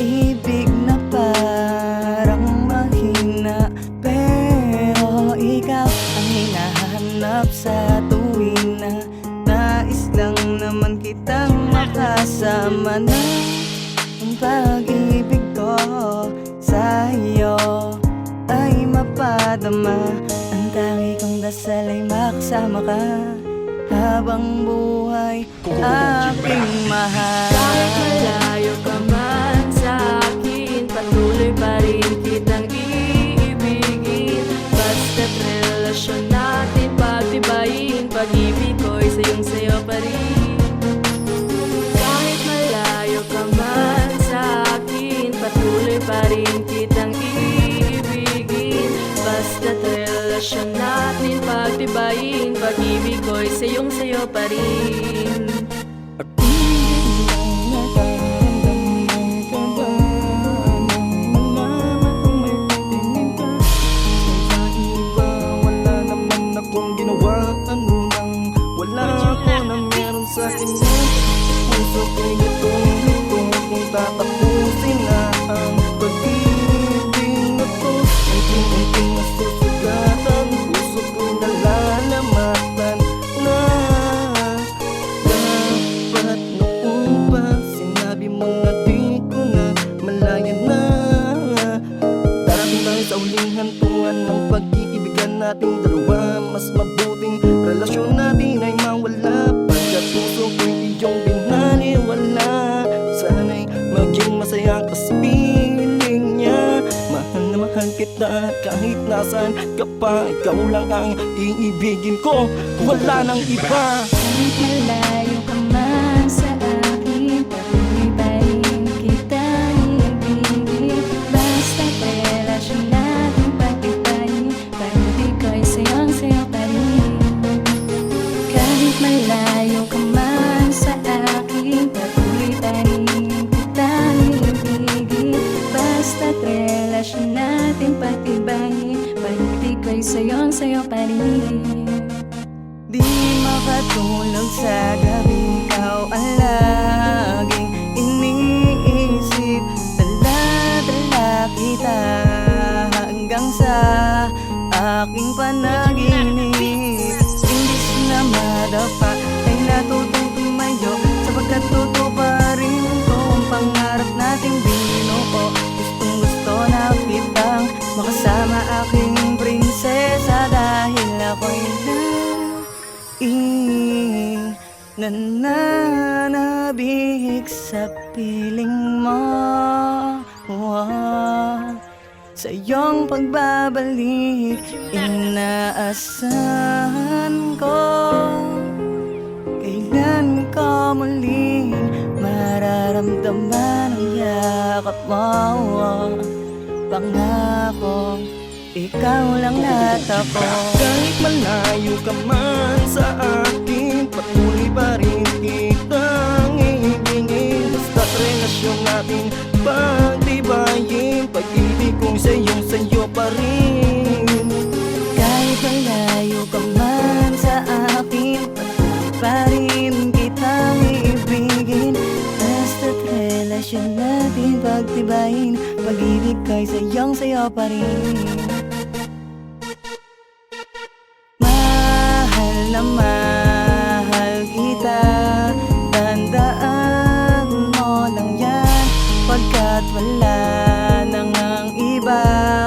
Ibig na parang mahina, pero ikaw ang hinahanap sa tuwing na nais lang naman kitang makasama na. Ang pag-ibig ko sa iyo ay mapadama. Ang tangi kong dasal ay makasama ka habang buhay aking mahal. Kahit malayo ka man sa akin, patuloy pa rin kitang iibigin. Basta't relasyon natin pagtibayin, pag-ibig ko'y sayong-sayo pa rin. Kahit malayo ka man sa akin, patuloy pa rin kitang iibigin. Basta't relasyon natin pagtibayin, pag-ibig ko'y sayong-sayo pa rin. Sa kanya, puso ko'y nito kung tatapusin na ang pag-ibig na to. Unting-unting nasusugatan, puso ko'y nalalamatan na. Dapat noon pa sinabi mo na di ko na malaya na. Darating tayo sa uling hantungan ng pag-iibigan nating dalawa. Mas mabuting relasyon natin ay mawala. Puso ko'y iyong binaliwala. Sana'y maging masaya ka sa piling niya. Mahal na mahal kita kahit nasan ka pa. Ikaw lang ang iibigin ko, wala nang iba. Kahit malayo ka man sa akin, patuloy pa rin kita iibigin. Basta't relasyon natin pagtibayin, pag-ibig ko'y sayang-sayo pa rin. Kahit malayo ka man sa akin, patuloy pa rin kita iibigin. Basta't relasyon natin pagtibayin, pag-ibig ko'y sayang-sayo pa rin. Di makatulog sa gabi, ikaw ang laging iniisip. Dala-dala kita hanggang sa aking panaginip. Imbis na madapa ay natutong tumayo, sapagkat totoo pa rin ko ang pangarap nating binuo. Gustong gusto na kitang makasama, aking prinsesa, dahil ako'y nananabik sa piling mo. Sa iyong pagbabalik, inaasahan ko kailan ko muling mararamdaman ang yakap mo. Pangako, ikaw lang at ako. Kahit malayo ka man sa akin, patuloy pa rin kitang iibigin. Basta't relasyon natin pagtibayin, pag-ibig kong sayong-sayo pa rin. Kahit malayo ka man sa akin, patuloy pa rin kitang iibigin. Basta't relasyon natin pagtibayin, pag-ibig ko'y sayong-sayo pa rin. Mahal na mahal kita, tandaan mo lang yan. Pagkat wala nang ang iba,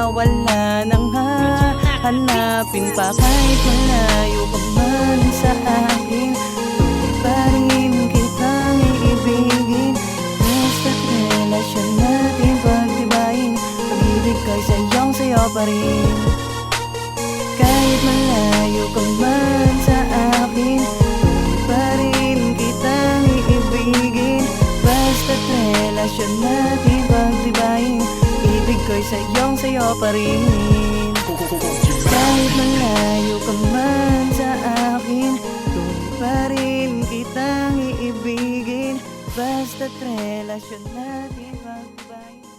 wala nang hahanapin pa. Kahit malayo ka man sa akin, tuloy pa rin kitang iibigin. Basta't relasyon natin pagtibayin, pag-ibig ko'y sayong-sayo pa rin. Kahit malayo ka man sa akin, tuloy pa rin kitang iibigin. Basta't relasyon relasyon natin pagtibayin. Ibig ko'y sayo pa rin. Kahit malayo ka man sa akin, tuloy pa rin kitang iibigin. Basta't relasyon natin pagtibayin.